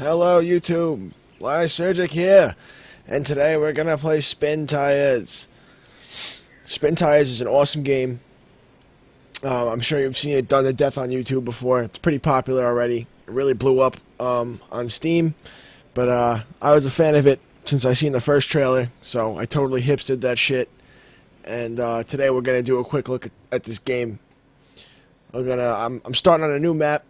Hello YouTube, Lysergic here, and today we're gonna play Spintires. Spintires is an awesome game. I'm sure you've seen it done to death on YouTube before. It's pretty popular already. It really blew up on Steam, but I was a fan of it since I seen the first trailer, so I totally hipstered that shit. And today we're gonna do a quick look at this game. I'm starting on a new map.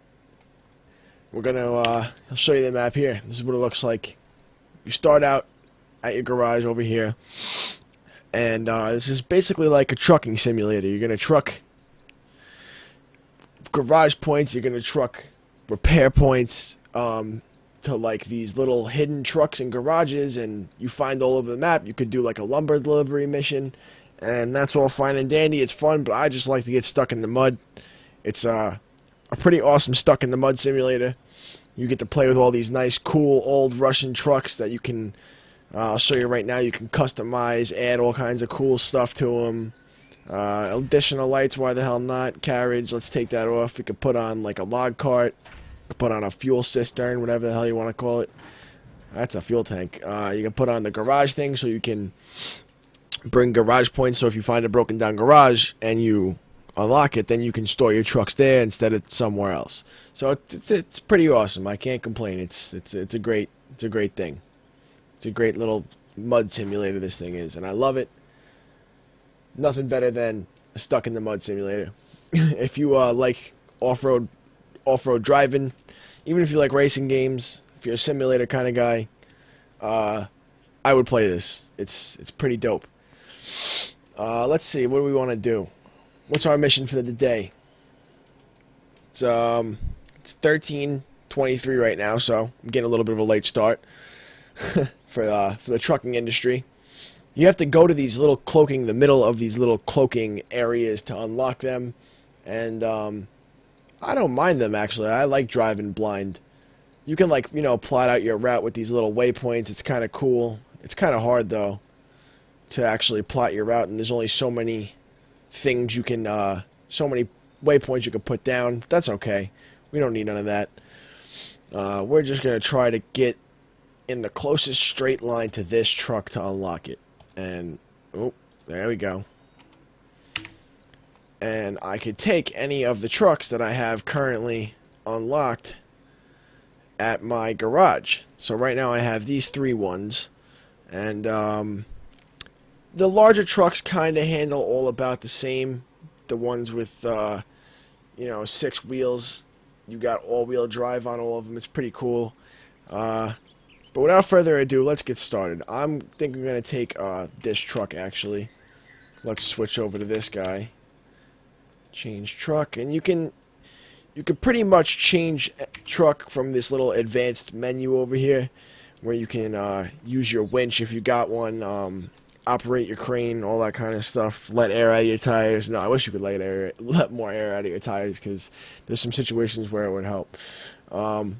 I'll show you the map here. This is what it looks like. You start out at your garage over here, and this is basically like a trucking simulator. You're gonna truck garage points. You're gonna truck repair points to like these little hidden trucks and garages, and you find all over the map. You could do like a lumber delivery mission, and that's all fine and dandy. It's fun, but I just like to get stuck in the mud. It's a pretty awesome stuck in the mud simulator. You get to play with all these nice, cool, old Russian trucks that you can, I'll show you right now, you can customize, add all kinds of cool stuff to them. Additional lights, why the hell not? Carriage, let's take that off. You could put on like a log cart, you could put on a fuel cistern, whatever the hell you want to call it. That's a fuel tank. You can put on the garage thing so you can bring garage points, so if you find a broken down garage and you unlock it, then you can store your trucks there instead of somewhere else. So it's pretty awesome. I can't complain. It's a great thing. It's a great little mud simulator, this thing is, and I love it. Nothing better than a stuck in the mud simulator. If you like off-road driving, even if you like racing games, if you're a simulator kind of guy, I would play this. It's pretty dope. Let's see, what do we want to do? What's our mission for the day? It's 13:23 right now, so I'm getting a little bit of a late start for the trucking industry. You have to go to these little the middle of these little cloaking areas to unlock them, and I don't mind them actually. I like driving blind. You can plot out your route with these little waypoints. It's kind of cool. It's kind of hard though to actually plot your route, and there's only so many things you can, so many waypoints you can put down. That's okay. We don't need none of that. We're just going to try to get in the closest straight line to this truck to unlock it. And, oh, there we go. And I could take any of the trucks that I have currently unlocked at my garage. So right now I have these 3 ones. And, the larger trucks kind of handle all about the same. The ones with, 6 wheels, you got all-wheel drive on all of them. It's pretty cool. But without further ado, let's get started. I'm thinking I'm going to take this truck, actually. Let's switch over to this guy. Change truck. And you can pretty much change truck from this little advanced menu over here, where you can use your winch if you got one, operate your crane, all that kind of stuff. Let air out of your tires. No, I wish you could let more air out of your tires, because there's some situations where it would help. But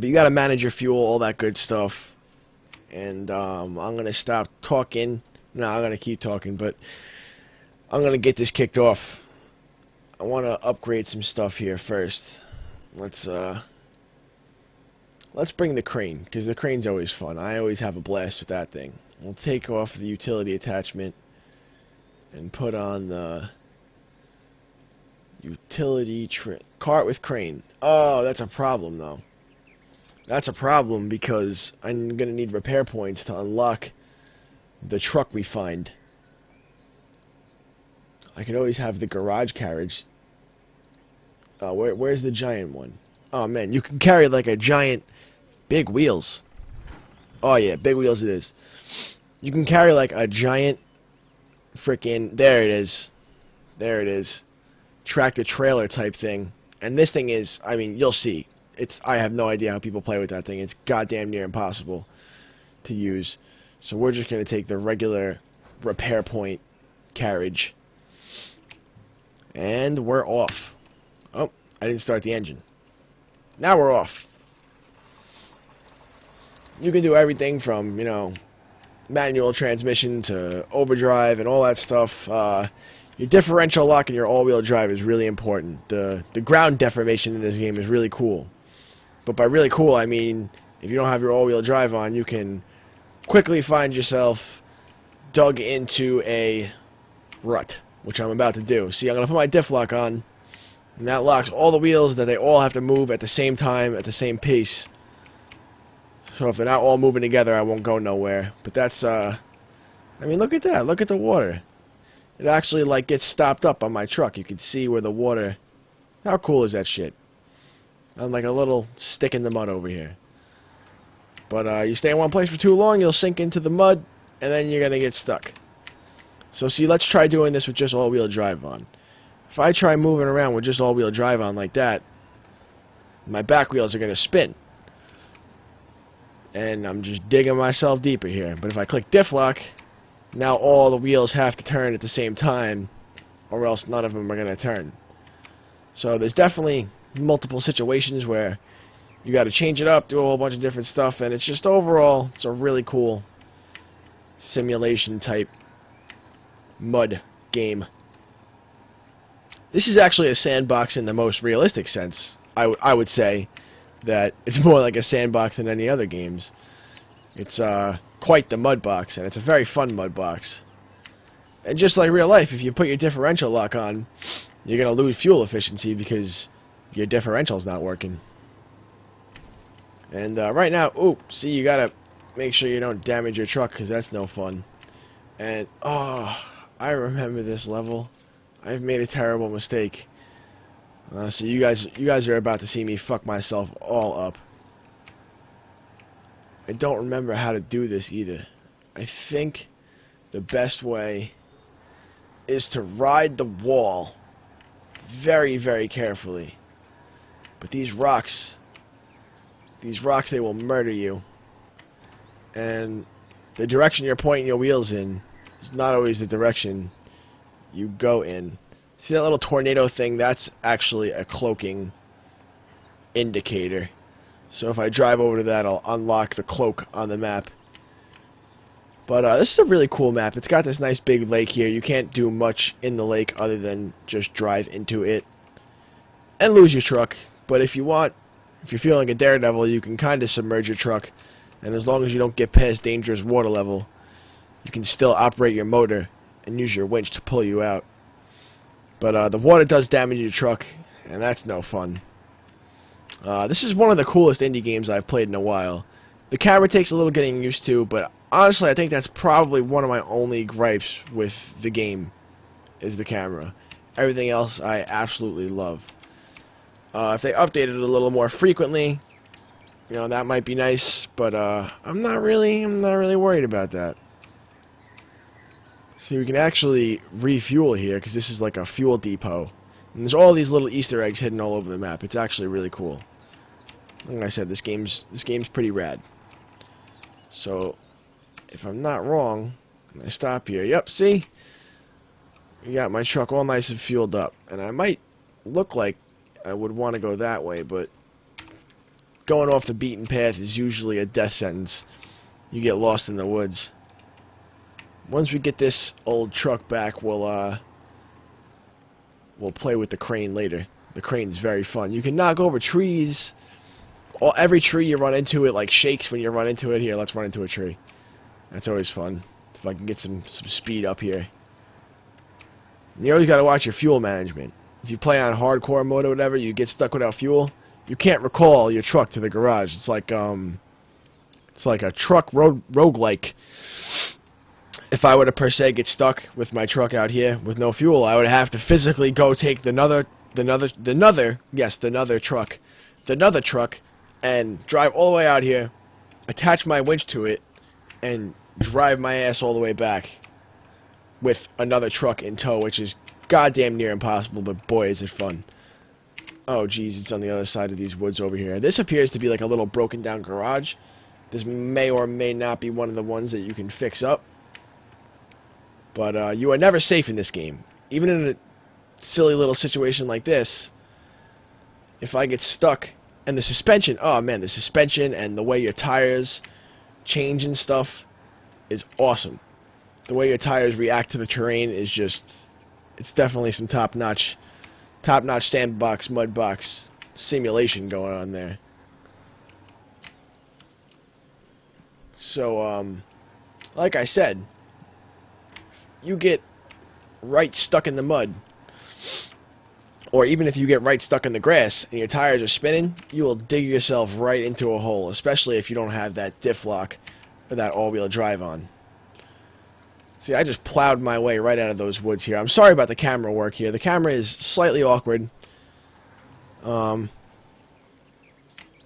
you got to manage your fuel, all that good stuff. And I'm going to stop talking. No, I'm going to keep talking, but I'm going to get this kicked off. I want to upgrade some stuff here first. Let's bring the crane, because the crane's always fun. I always have a blast with that thing. We'll take off the utility attachment and put on the utility cart with crane. Oh, that's a problem though. That's a problem because I'm going to need repair points to unlock the truck we find. I could always have the garage carriage. Where's the giant one? Oh man, you can carry like a giant, big wheels. Oh yeah, big wheels it is. You can carry like a giant frickin', there it is. There it is. Tractor trailer type thing. And this thing is, I mean, you'll see. I have no idea how people play with that thing. It's goddamn near impossible to use. So we're just going to take the regular repair point carriage. And we're off. Oh, I didn't start the engine. Now we're off. You can do everything from, manual transmission to overdrive and all that stuff. Your differential lock and your all-wheel drive is really important. The ground deformation in this game is really cool. But by really cool, I mean if you don't have your all-wheel drive on, you can quickly find yourself dug into a rut, which I'm about to do. See, I'm going to put my diff lock on, and that locks all the wheels that they all have to move at the same time, at the same pace. So if they're not all moving together, I won't go nowhere. But that's, I mean, look at that. Look at the water. It actually, like, gets stopped up on my truck. You can see where the water... How cool is that shit? I'm like a little stick in the mud over here. But you stay in one place for too long, you'll sink into the mud, and then you're going to get stuck. So see, let's try doing this with just all-wheel drive on. If I try moving around with just all-wheel drive on like that, my back wheels are going to spin. And I'm just digging myself deeper here. But if I click diff lock, now all the wheels have to turn at the same time, or else none of them are going to turn. So there's definitely multiple situations where you got to change it up, do a whole bunch of different stuff, and it's just overall, it's a really cool simulation type mud game. This is actually a sandbox in the most realistic sense. I would say that it's more like a sandbox than any other games. It's quite the mud box, and it's a very fun mud box. And just like real life, if you put your differential lock on, you're going to lose fuel efficiency because your differential's not working. And right now, see, you got to make sure you don't damage your truck because that's no fun. And, oh, I remember this level. I've made a terrible mistake. So you guys are about to see me fuck myself all up. I don't remember how to do this either. I think the best way is to ride the wall very, very carefully. But these rocks, they will murder you. And the direction you're pointing your wheels in is not always the direction you go in. See that little tornado thing? That's actually a cloaking indicator. So if I drive over to that, I'll unlock the cloak on the map. But this is a really cool map. It's got this nice big lake here. You can't do much in the lake other than just drive into it and lose your truck. But if you want, if you're feeling like a daredevil, you can kind of submerge your truck. And as long as you don't get past dangerous water level, you can still operate your motor and use your winch to pull you out. But the water does damage your truck, and that's no fun. This is one of the coolest indie games I've played in a while. The camera takes a little getting used to, but honestly I think that's probably one of my only gripes with the game, is the camera. Everything else I absolutely love. If they updated it a little more frequently, you know, that might be nice, but I'm not really worried about that. See, we can actually refuel here because this is like a fuel depot. And there's all these little Easter eggs hidden all over the map. It's actually really cool. Like I said, this game's pretty rad. So, if I'm not wrong, I stop here. Yep, see? We got my truck all nice and fueled up. And I might look like I would want to go that way, but going off the beaten path is usually a death sentence. You get lost in the woods. Once we get this old truck back, we'll play with the crane later. The crane's very fun. You can knock over trees. Every tree you run into, it like shakes when you run into it. Here, let's run into a tree. That's always fun. If I can get some speed up here. And you always got to watch your fuel management. If you play on hardcore mode or whatever, you get stuck without fuel. You can't recall your truck to the garage. It's like a truck roguelike. If I were to per se get stuck with my truck out here with no fuel, I would have to physically go take the another truck and drive all the way out here, attach my winch to it, and drive my ass all the way back with another truck in tow, which is goddamn near impossible, but boy is it fun. Oh geez, it's on the other side of these woods over here. This appears to be like a little broken down garage. This may or may not be one of the ones that you can fix up. But you are never safe in this game. Even in a silly little situation like this, if I get stuck, and the suspension, oh man, the suspension and the way your tires change and stuff is awesome. The way your tires react to the terrain is just, it's definitely some top-notch sandbox, mud box simulation going on there. So, like I said, you get right stuck in the mud, or even if you get right stuck in the grass and your tires are spinning, you will dig yourself right into a hole, especially if you don't have that diff lock or that all-wheel drive on. See, I just plowed my way right out of those woods here. I'm sorry about the camera work here. The camera is slightly awkward.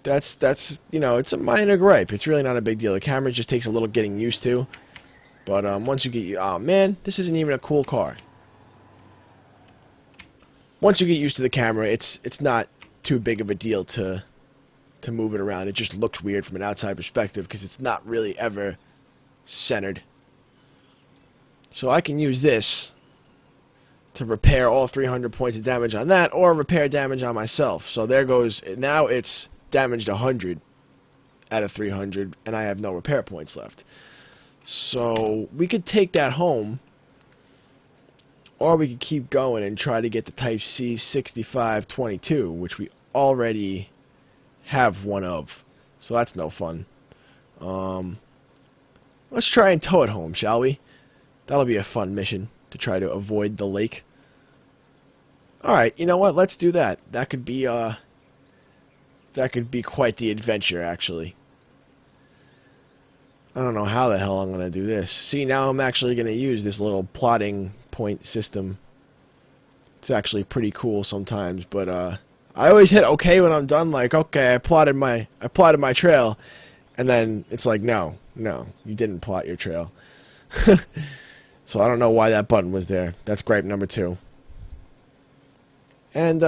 That's you know, it's a minor gripe. It's really not a big deal. The camera just takes a little getting used to. But once you get, oh man, this isn't even a cool car. Once you get used to the camera, it's not too big of a deal to move it around. It just looks weird from an outside perspective because it's not really ever centered. So I can use this to repair all 300 points of damage on that, or repair damage on myself. So there goes, now it's damaged 100 out of 300, and I have no repair points left. So we could take that home, or we could keep going and try to get the Type C 6522, which we already have one of. So that's no fun. Let's try and tow it home, shall we? That'll be a fun mission, to try to avoid the lake. Alright, you know what? Let's do that. That could be quite the adventure, actually. I don't know how the hell I'm going to do this. See, now I'm actually going to use this little plotting point system. It's actually pretty cool sometimes, but I always hit OK when I'm done, like, okay, I plotted my trail, and then it's like, no, you didn't plot your trail. So I don't know why that button was there. That's gripe number 2. And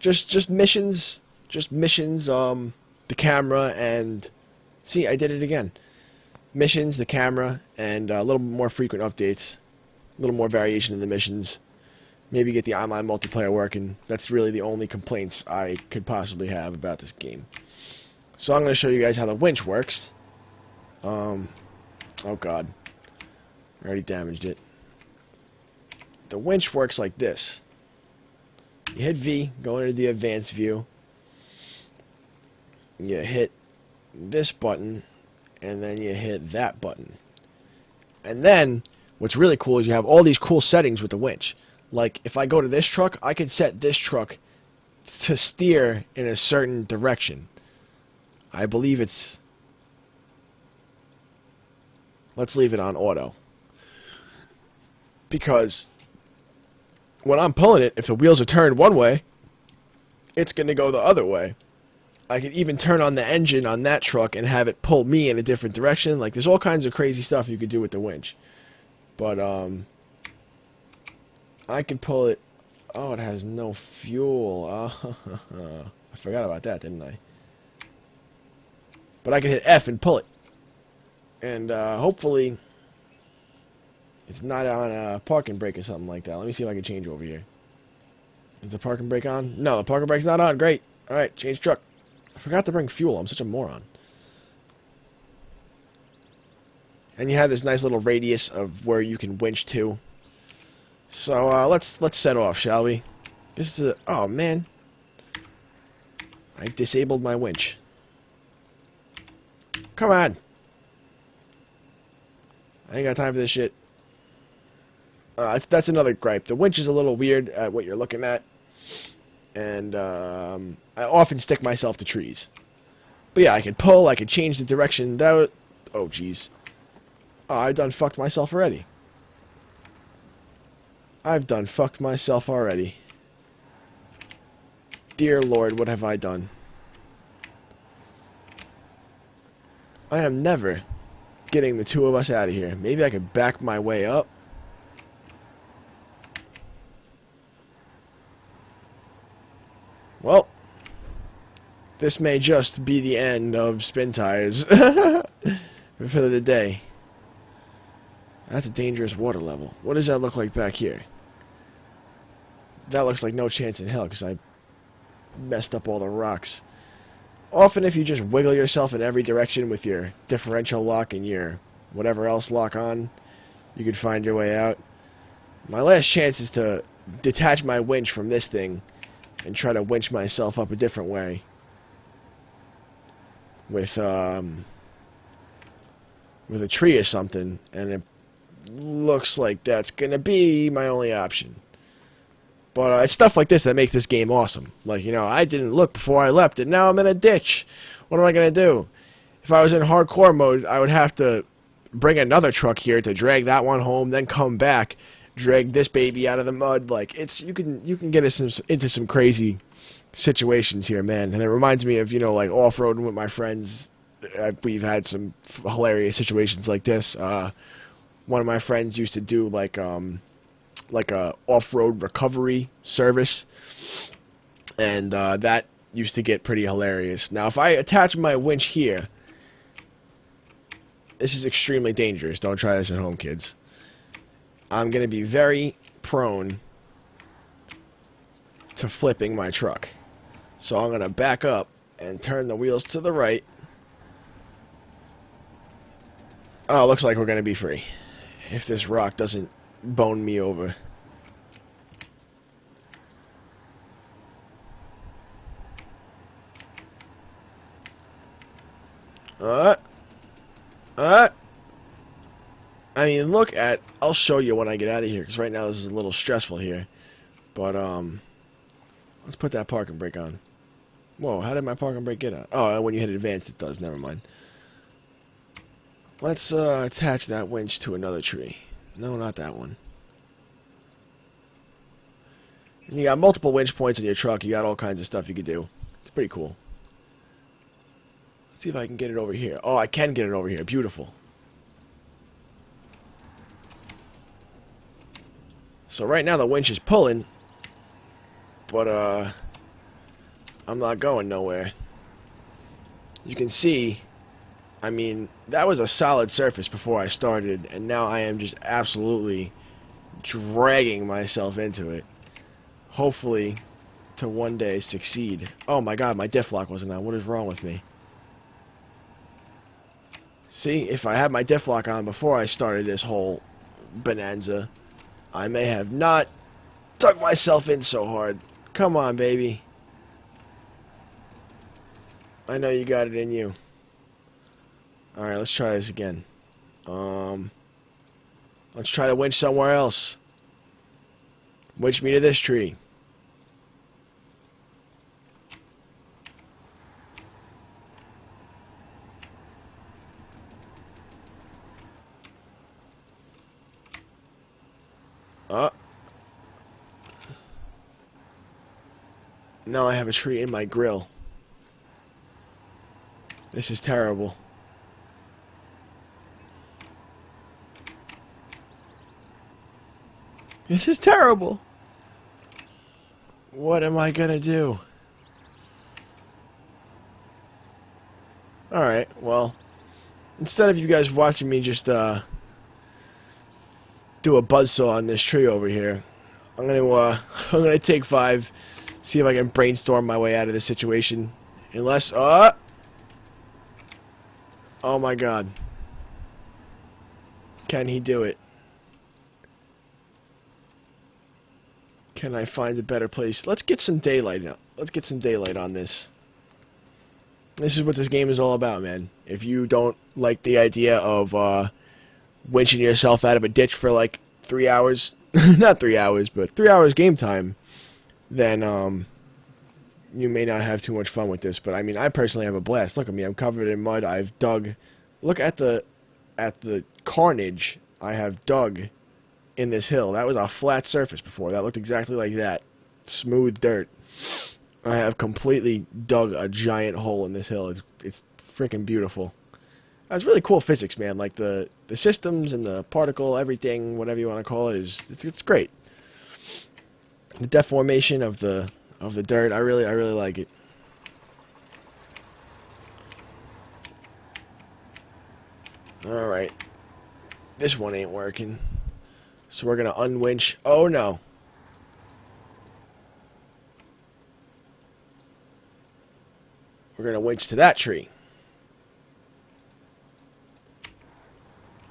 just missions, the camera, and see, I did it again. Missions, the camera, and a little more frequent updates, a little more variation in the missions. Maybe get the online multiplayer working. That's really the only complaints I could possibly have about this game. So I'm going to show you guys how the winch works. Oh god. I already damaged it. The winch works like this. You hit V, go into the advanced view. You hit this button, and then you hit that button. And then, what's really cool is you have all these cool settings with the winch. Like, if I go to this truck, I can set this truck to steer in a certain direction. I believe it's... Let's leave it on auto. Because when I'm pulling it, if the wheels are turned one way, it's going to go the other way. I could even turn on the engine on that truck and have it pull me in a different direction. Like, there's all kinds of crazy stuff you could do with the winch. But, I could pull it... Oh, it has no fuel. I forgot about that, didn't I? But I can hit F and pull it. And, hopefully... It's not on a parking brake or something like that. Let me see if I can change over here. Is the parking brake on? No, the parking brake's not on. Great. Alright, change truck. I forgot to bring fuel. I'm such a moron. And you have this nice little radius of where you can winch to. So, let's set off, shall we? This is a... Oh, man. I disabled my winch. Come on. I ain't got time for this shit. That's another gripe. The winch is a little weird at what you're looking at. And I often stick myself to trees. But yeah, I can pull, I can change the direction. That was... Oh, jeez. Oh, I done fucked myself already. I've done fucked myself already. Dear Lord, what have I done? I am never getting the two of us out of here. Maybe I could back my way up. Well, this may just be the end of Spintires for the day. That's a dangerous water level. What does that look like back here? That looks like no chance in hell because I messed up all the rocks. Often if you just wiggle yourself in every direction with your differential lock and your whatever else lock on, you could find your way out. My last chance is to detach my winch from this thing and try to winch myself up a different way with with a tree or something, and it looks like that's gonna be my only option. But it's stuff like this that makes this game awesome. Like, you know, I didn't look before I left, and now I'm in a ditch. What am I gonna do? If I was in hardcore mode, I would have to bring another truck here to drag that one home, then come back, drag this baby out of the mud. Like, it's you can get us into some crazy situations here, man. And it reminds me of, you know, like off-roading with my friends. We've had some hilarious situations like this. One of my friends used to do like a off-road recovery service, and that used to get pretty hilarious. Now, if I attach my winch here, this is extremely dangerous. Don't try this at home, kids. I'm going to be very prone to flipping my truck. So I'm going to back up and turn the wheels to the right. Oh, looks like we're going to be free. If this rock doesn't bone me over. I mean, look at... I'll show you when I get out of here, because right now this is a little stressful here. But, let's put that parking brake on. Whoa, how did my parking brake get on? Oh, when you hit advanced it does, never mind. Let's, attach that winch to another tree. No, not that one. And you got multiple winch points in your truck, you got all kinds of stuff you could do. It's pretty cool. Let's see if I can get it over here. Oh, I can get it over here. Beautiful. So right now the winch is pulling, but I'm not going nowhere. You can see, I mean, that was a solid surface before I started, and now I am just absolutely dragging myself into it. Hopefully to one day succeed. Oh my god, my diff lock wasn't on. What is wrong with me? See, if I had my diff lock on before I started this whole bonanza, I may have not dug myself in so hard. Come on, baby. I know you got it in you. Alright, let's try this again. Let's try to winch somewhere else. Winch me to this tree. Now I have a tree in my grill. This is terrible. This is terrible. What am I gonna do? Alright, well, instead of you guys watching me just do a buzzsaw on this tree over here, I'm gonna take 5, see if I can brainstorm my way out of this situation. Unless oh my god. Can he do it? Can I find a better place? Let's get some daylight now. Let's get some daylight on this. This is what this game is all about, man. If you don't like the idea of winching yourself out of a ditch for like 3 hours, not 3 hours, but 3 hours game time, then you may not have too much fun with this. But I mean, I personally have a blast. Look at me, I'm covered in mud. I've dug. Look at the carnage I have dug in this hill. That was a flat surface before. That looked exactly like that. Smooth dirt. I have completely dug a giant hole in this hill. It's freaking beautiful. It's really cool physics, man. Like the systems and the particle, everything, whatever you want to call it, it's great. The deformation of the dirt, I really like it. All right, this one ain't working. So we're gonna unwinch. Oh no. We're gonna winch to that tree.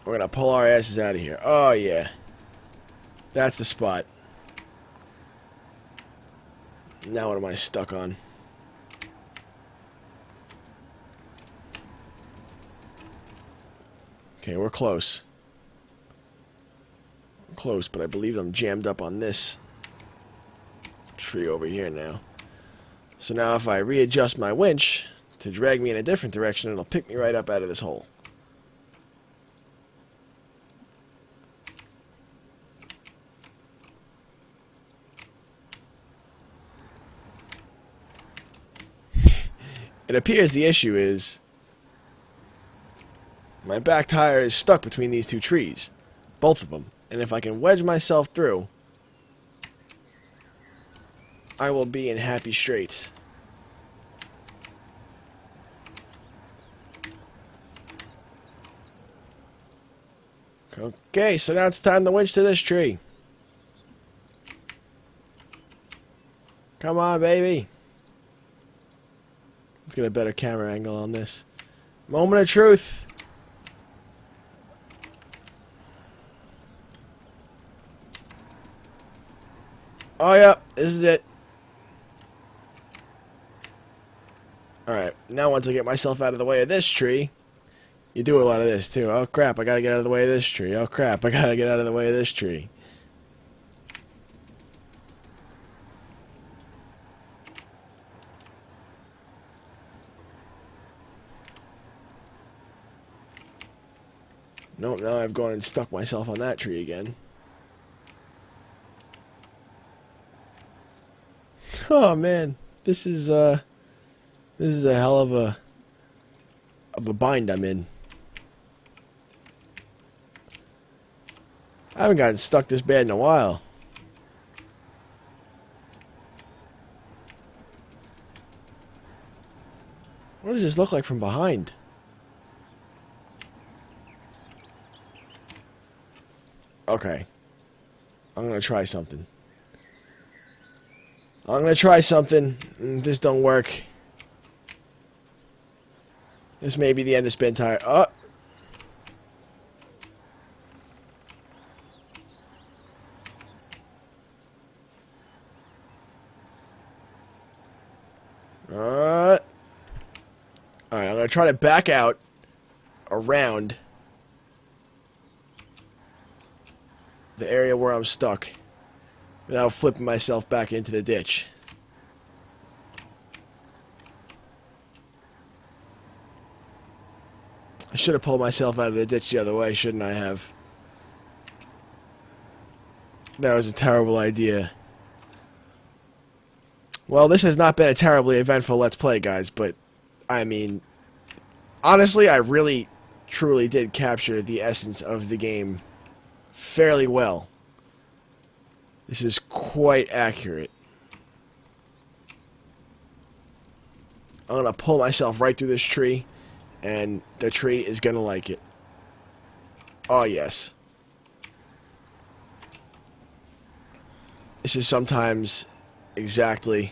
We're gonna pull our asses out of here. Oh yeah. That's the spot. Now what am I stuck on? Okay, we're close. We're close, but I believe I'm jammed up on this tree over here now. So now if I readjust my winch to drag me in a different direction, it'll pick me right up out of this hole. It appears the issue is my back tire is stuck between these two trees, both of them, and if I can wedge myself through, I will be in happy straits. Okay, so now it's time to winch to this tree. Come on, baby. Let's get a better camera angle on this. Moment of truth. Oh, yeah, this is it. Alright, now once I get myself out of the way of this tree, you do a lot of this too. Oh crap, I gotta get out of the way of this tree. Oh crap, I gotta get out of the way of this tree. Nope, now I've gone and stuck myself on that tree again. Oh man, this is a hell of a bind I'm in. I haven't gotten stuck this bad in a while. What does this look like from behind? Okay. I'm gonna try something. This don't work. This may be the end of Spintire. Oh! Alright, I'm going to try to back out around the area where I'm stuck without flipping myself back into the ditch. I should have pulled myself out of the ditch the other way, shouldn't I have? That was a terrible idea. Well, this has not been a terribly eventful Let's Play, guys, but, I mean, honestly, I really, truly did capture the essence of the game fairly well. This is quite accurate. I'm going to pull myself right through this tree, and the tree is going to like it. Oh, yes. This is sometimes exactly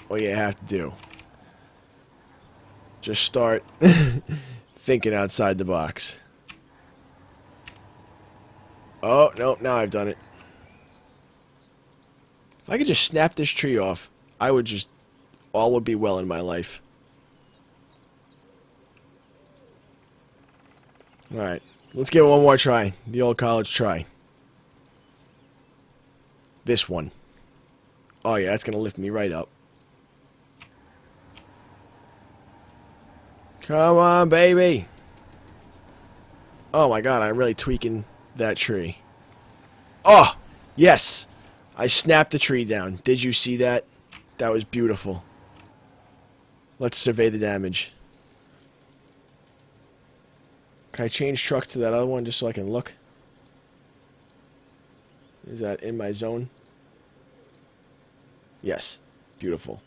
what you have to do. Just start thinking outside the box. Oh, no, now I've done it. If I could just snap this tree off, I would just, all would be well in my life. Alright, let's give it one more try. The old college try. This one. Oh yeah, that's gonna lift me right up. Come on, baby. Oh my god, I'm really tweaking that tree. Oh, yes. I snapped the tree down. Did you see that? That was beautiful. Let's survey the damage. Can I change truck to that other one just so I can look? Is that in my zone? Yes. Beautiful.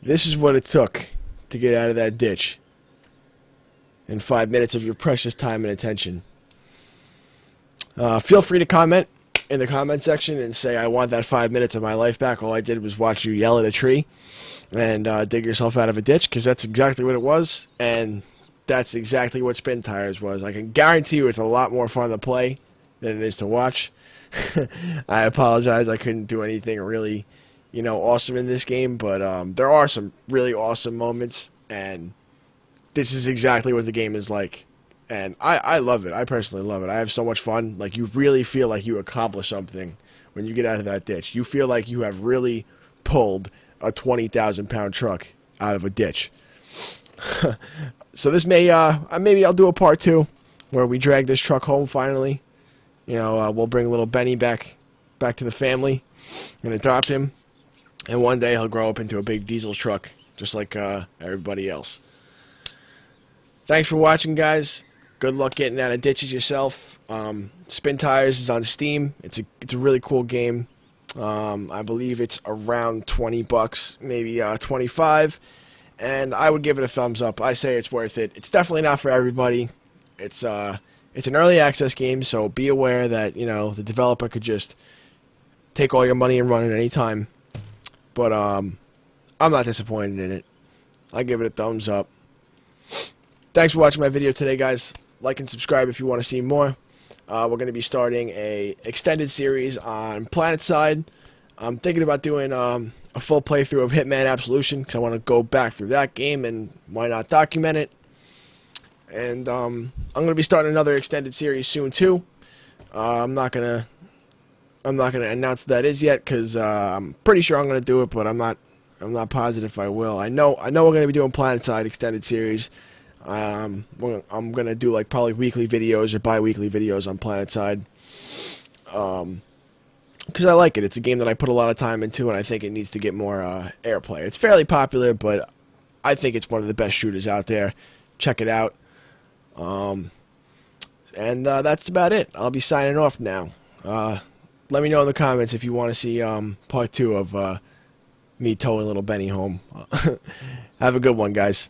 This is what it took to get out of that ditch in 5 minutes of your precious time and attention. Feel free to comment in the comment section and say I want that 5 minutes of my life back. All I did was watch you yell at a tree and dig yourself out of a ditch, because that's exactly what it was, and that's exactly what Spintires was. I can guarantee you it's a lot more fun to play than it is to watch. I apologize, I couldn't do anything really awesome in this game, but there are some really awesome moments, and this is exactly what the game is like. And I love it. I personally love it. I have so much fun. Like, you really feel like you accomplished something when you get out of that ditch. You feel like you have really pulled a 20,000-pound truck out of a ditch. So this maybe I'll do a part 2 where we drag this truck home finally. We'll bring little Benny back to the family and adopt him. And one day he'll grow up into a big diesel truck just like everybody else. Thanks for watching, guys. Good luck getting out of ditches yourself. Spintires is on Steam. It's a really cool game. I believe it's around $20, maybe 25, and I would give it a thumbs up. I say it's worth it. It's definitely not for everybody. It's an early access game, so be aware that the developer could just take all your money and run it any time. But I'm not disappointed in it. I give it a thumbs up. Thanks for watching my video today, guys. Like and subscribe if you want to see more. We're going to be starting a extended series on PlanetSide. I'm thinking about doing a full playthrough of Hitman Absolution because I want to go back through that game, and why not document it. And I'm going to be starting another extended series soon too. I'm not gonna announce what that is yet because I'm pretty sure I'm going to do it, but I'm not positive if I will. I know we're going to be doing PlanetSide extended series. I'm gonna do like probably weekly videos or bi-weekly videos on PlanetSide, because I like it. It's a game that I put a lot of time into, and I think it needs to get more airplay. It's fairly popular, but I think it's one of the best shooters out there. Check it out. And that's about it. I'll be signing off now. Let me know in the comments if you want to see part 2 of me towing little Benny home. Have a good one, guys.